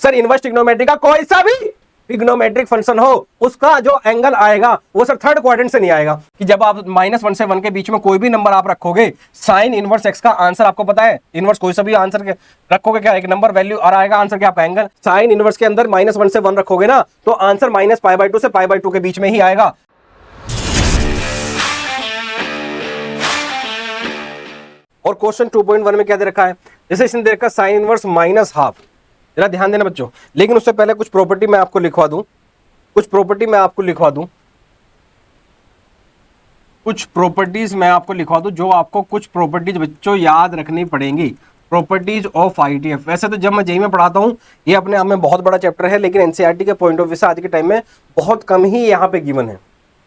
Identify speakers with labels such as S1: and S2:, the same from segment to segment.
S1: Sir inverse trigonometry का कोई सा भी ट्रिग्नोमेट्रिक फंक्शन हो उसका जो एंगल आएगा वो सर थर्ड क्वाड्रेंट से नहीं आएगा। कि जब आप -1 से 1 के बीच में कोई भी नंबर आप रखोगे, साइन इनवर्स एक्स का आंसर आपको पता है, इनवर्स कोई सा भी आंसर के रखोगे क्या, एक नंबर वैल्यू और आएगा आंसर क्या आपका एंगल। साइन इनवर्स के अंदर -1 से 1 रखोगे ना तो आंसर -π/2 से π/2 के बीच में ही आएगा। और क्वेश्चन 2.1 में क्या दे रखा है, जैसे इसने दे रखा साइन इनवर्स -½ जरा ध्यान देना बच्चों, लेकिन उससे पहले कुछ प्रॉपर्टी मैं आपको लिखवा दूं, कुछ प्रॉपर्टीज मैं आपको लिखवा दूं जो आपको कुछ प्रॉपर्टीज बच्चों याद रखनी पड़ेंगी। Properties of ITF. वैसे तो जब मैं जेईई में पढ़ाता हूं ये अपने आप में बहुत बड़ा चैप्टर है, लेकिन एनसीईआरटी के पॉइंट ऑफ व्यू से आज के टाइम में बहुत कम ही यहाँ पे गिवन है।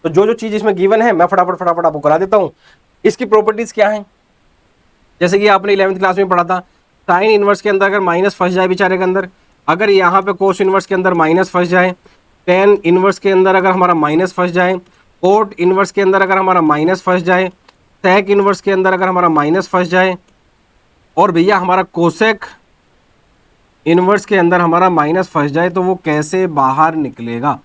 S1: तो जो चीज इसमें गिवन है मैं फटाफट आपको करा देता हूँ। इसकी प्रॉपर्टीज क्या है, जैसे कि आपने 11वीं क्लास में पढ़ा था, साइन इनवर्स के अंदर अगर माइनस फंस जाए बेचारे के अंदर, अगर यहाँ पे कोस इनवर्स के अंदर माइनस फंस जाए, टेन इनवर्स के अंदर अगर हमारा माइनस फंस जाए, कोट इनवर्स के अंदर अगर हमारा माइनस फंस जाए, सेक इनवर्स के अंदर अगर हमारा माइनस फंस जाए, और भैया हमारा कोसेक इनवर्स के अंदर हमारा माइनस फंस जाए तो वो कैसे बाहर निकलेगा।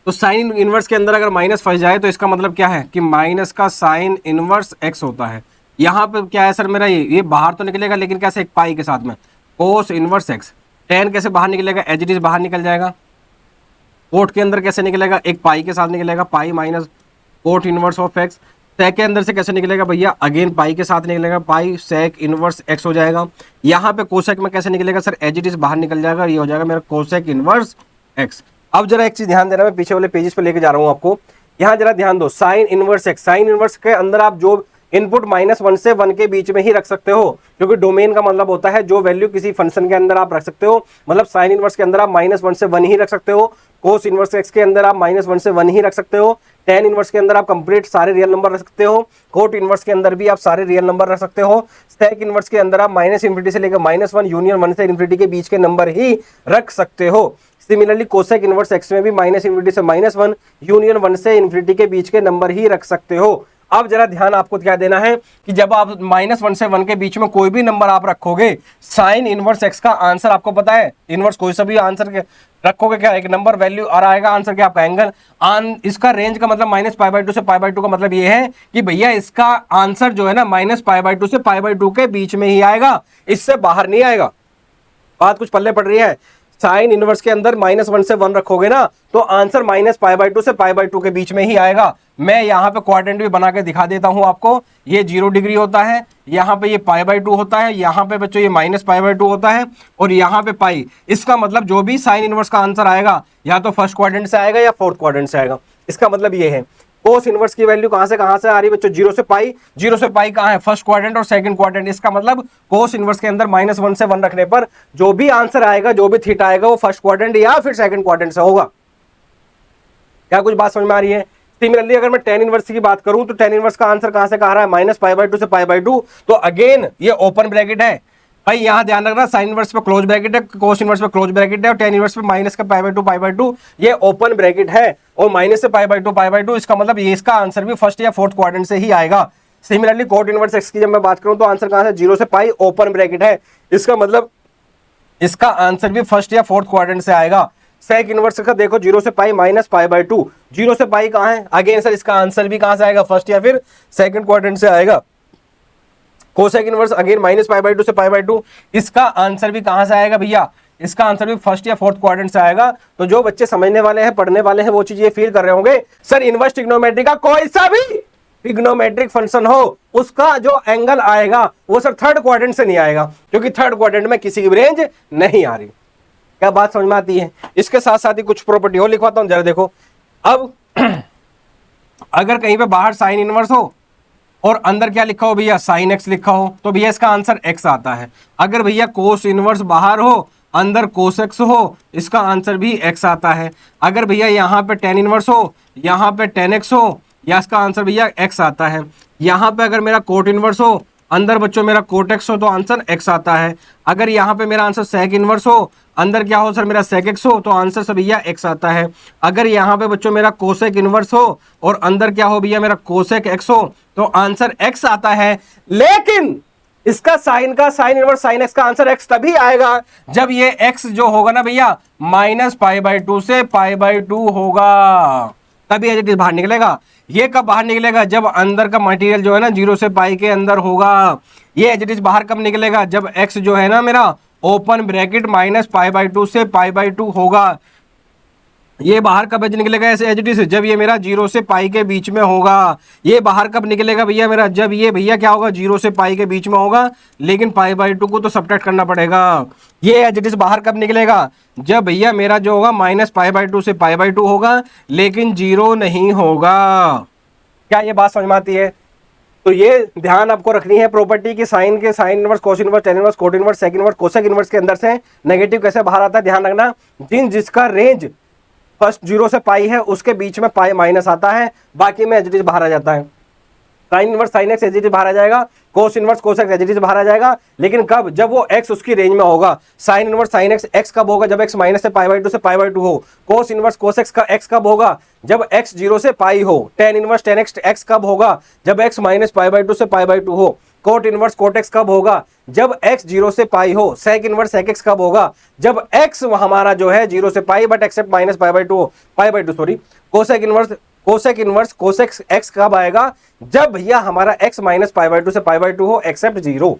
S1: तो साइन इनवर्स के अंदर अगर माइनस फंस जाए तो इसका मतलब क्या है कि माइनस का साइन इनवर्स एक्स होता है। यहाँ पे क्या है सर मेरा ये बाहर तो निकलेगा, लेकिन कैसे, एक पाई के साथ में, कोस इनवर्स एक्स। टेन कैसे बाहर निकलेगा, एज इट इज बाहर निकल जाएगा। कोट के अंदर कैसे निकलेगा, एक पाई के साथ निकलेगा, pi minus cot inverse of x. Sec के अंदर से कैसे निकलेगा भैया, अगेन पाई के साथ निकलेगा, पाई सेक इनवर्स एक्स हो जाएगा। यहाँ पे कोसेक में कैसे निकलेगा सर, एज इट इज बाहर निकल जाएगा, ये हो जाएगा मेरा कोसेक इनवर्स एक्स। अब जरा एक चीज ध्यान देना, मैं पीछे वाले पेजेस पे लेके जा रहा हूँ आपको, यहाँ जरा ध्यान दो। Sine inverse x, sine inverse के अंदर आप जो इनपुट -1 से 1 के बीच में ही रख सकते हो, क्योंकि डोमेन का मतलब होता है जो वैल्यू किसी फंक्शन के अंदर आप रख सकते हो। मतलब साइन इनवर्स के अंदर आप -1 से 1 ही रख सकते हो, कोस इनवर्स एक्स के अंदर आप -1 से 1 ही रख सकते हो, टेन इनवर्स के अंदर आप कंप्लीट सारे रियल नंबर रख सकते हो, कोट इनवर्स के अंदर भी आप सारे रियल नंबर रख सकते हो, सेक इनवर्स के अंदर आप -∞ से लेकर -1 यूनियन 1 से ∞ के बीच के नंबर ही रख सकते हो। सिमिलरली कोसेक इनवर्स एक्स में भी -∞ से -1 यूनियन 1 से ∞ के बीच के नंबर ही रख सकते हो। अब जरा ध्यान आपको क्या देना है कि जब आप -1 से 1 के बीच में कोई भी नंबर आप रखोगे, साइन इनवर्स एक्स का आंसर आपको पता है, इनवर्स कोई सा भी आंसर के रखोगे क्या, एक नंबर वैल्यू और आएगा आंसर क्या आपका एंगल। इसका रेंज का मतलब -π/2 से π/2 का मतलब ये है कि भैया इसका आंसर जो है ना -π/2 से π/2 के बीच में ही आएगा, इससे बाहर नहीं आएगा। बात कुछ पल्ले पड़ रही है। साइन इनवर्स के अंदर -1 से 1 रखोगे ना तो आंसर -π/2 से π/2 के बीच में ही आएगा। मैं यहाँ पे क्वाड्रेंट भी बना के दिखा देता हूँ आपको। ये 0 डिग्री होता है, यहाँ पे ये π/2 होता है, यहाँ पे बच्चों ये -π/2 होता है, और यहाँ पे पाई। इसका मतलब जो भी साइन इनवर्स का आंसर आएगा या तो फर्स्ट क्वाड्रेंट से आएगा या फोर्थ क्वाड्रेंट से आएगा। इसका मतलब ये है कोस इनवर्स की वैल्यू कहां से आ रही है बच्चों, 0 से पाई। 0 से पाई कहां है, फर्स्ट क्वाड्रेंट और सेकंड क्वाड्रेंट। इसका मतलब कोस इनवर्स के अंदर -1 से 1 रखने पर जो भी आंसर आएगा, जो भी थीटा आएगा, वो फर्स्ट क्वाड्रेंट या फिर सेकंड क्वाड्रेंट से होगा। क्या कुछ बात समझ में आ रही है। सिमिलरली अगर मैं टेन इनवर्स की बात करूं तो टेन इनवर्स का आंसर कहां से आ रहा है, -π/2 से π/2। तो अगेन ये ओपन ब्रैकेट है भाई, यहां ध्यान रखना, साइन इनवर्स पे क्लोज ब्रैकेट है, कोस इनवर्स पे क्लोज ब्रैकेट है, और टेन इनवर्स पे माइनस का π/2 ये ओपन ब्रैकेट है, और माइनस से π/2 इसका मतलब ये इसका आंसर भी फर्स्ट या फोर्थ क्वाड्रेंट से ही आएगा। सिमिलरली कोट इनवर्स एक्स की जब मैं बात करूं तो आंसर कहां से, 0 से पाई, ओपन ब्रैकेट है, इसका मतलब इसका आंसर भी फर्स्ट या फोर्थ क्वाड्रेंट से आएगा। सेक इनवर्स का देखो 0 से पाई -π/2, 0 से पाई कहां है, अगेन सर इसका आंसर भी कहां से आएगा, फर्स्ट या फिर सेकंड क्वाड्रेंट से आएगा। कोसेक इनवर्स अगेन -π/2 से π/2, इसका आंसर भी कहां से आएगा भैया, इसका आंसर भी फर्स्ट या फोर्थ क्वाड्रेंट से आएगा। तो जो बच्चे समझने वाले हैं, पढ़ने वाले हैं, वो चीज ये फील कर रहे होंगे सर इनवर्स ट्रिग्नोमेट्री का कोई सा भी ट्रिग्नोमेट्रिक फंक्शन हो उसका जो एंगल आएगा वो सर थर्ड क्वाड्रेंट से नहीं आएगा, क्योंकि थर्ड क्वाड्रेंट में किसी की रेंज नहीं आ रही। क्या बात समझ में आती है। इसके साथ साथ ही कुछ प्रॉपर्टी और लिखवाता हूं, जरा देखो। अब अगर कहीं पे बाहर साइन इनवर्स हो और अंदर क्या लिखा हो भैया, साइन एक्स लिखा हो, तो भैया इसका आंसर एक्स आता है। अगर भैया कोस इनवर्स बाहर हो, अंदर कोस एक्स हो, इसका आंसर भी एक्स आता है। अगर भैया यहाँ पे टेन इनवर्स हो, यहाँ पे टेन एक्स हो, या इसका आंसर भैया एक्स आता है। यहाँ पे अगर मेरा कोट इनवर्स हो, अंदर बच्चों मेरा कोट एक्स हो, तो आंसर एक्स आता है। अगर यहाँ पे मेरा आंसर सेक इनवर्स हो, अंदर क्या हो सर मेरा सेक एक्स हो, तो आंसर से भैया एक्स आता है। अगर यहाँ पे बच्चों मेरा कोसेक इनवर्स हो और अंदर क्या हो भैया मेरा कोसेक एक्स हो, तो आंसर एक्स आता है। लेकिन इसका साइन इनवर्स साइन एक्स का आंसर एक्स तभी आएगा जब ये एक्स जो होगा ना भैया -π/2 से π/2 होगा, तभी एज इट इज बाहर निकलेगा। ये कब बाहर निकलेगा? जब अंदर का मटेरियल जो है ना 0 से पाई के अंदर होगा। ये एज इट इज बाहर कब निकलेगा? जब एक्स जो है ना मेरा ओपन ब्रैकेट -π/2 से π/2 होगा। ये बाहर कब निकलेगा ऐसे एज इट इज? जब ये मेरा 0 से पाई के बीच में होगा। ये बाहर कब निकलेगा भैया मेरा? जब ये भैया क्या होगा? 0 से पाई के बीच में होगा, लेकिन π/2 को तो सब्ट्रैक्ट करना पड़ेगा। ये एज इट इज बाहर कब निकलेगा? जब भैया मेरा जो होगा -π/2 से π/2 होगा, लेकिन 0 नहीं होगा। क्या ये बात समझ में आती है? तो ये ध्यान आपको रखनी है प्रॉपर्टी की, sine inverse, cos inverse, tan inverse, cot inverse, sec inverse, cosec inverse के अंदर से नेगेटिव कैसे बाहर आता है ध्यान रखना। जिसका रेंज फर्स्ट 0 से पाई है उसके बीच में पाई माइनस आता है, बाकी में एज इट इज बाहर आ जाता है। Sine inverse sine x as it is बाहर आ जाएगा, cos inverse cos x as it is बाहर आ जाएगा, लेकिन कब? जब वो एक्स उसकी रेंज में होगा। Sign inverse sine x x कब होगा? जब एक्स माइनस से π/2 से π/2 हो। कोस इनवर्स कोस एक्स का एक्स कब होगा? जब एक्स 0 से पाई हो। Tan inverse tan x x कब होगा? जब एक्स -π/2 से π/2 हो। कोट इनवर्स कोट एक्स कब होगा? जब x 0 से पाई हो। सेक इनवर्स सेक एक्स कब होगा? जब x हमारा जो है 0 से पाई बट एक्सेप्ट -π/2 हो, π/2 sorry. Cosec inverse cosec x कब आएगा? जब भैया हमारा x -π/2 से π/2 हो एक्सेप्ट 0।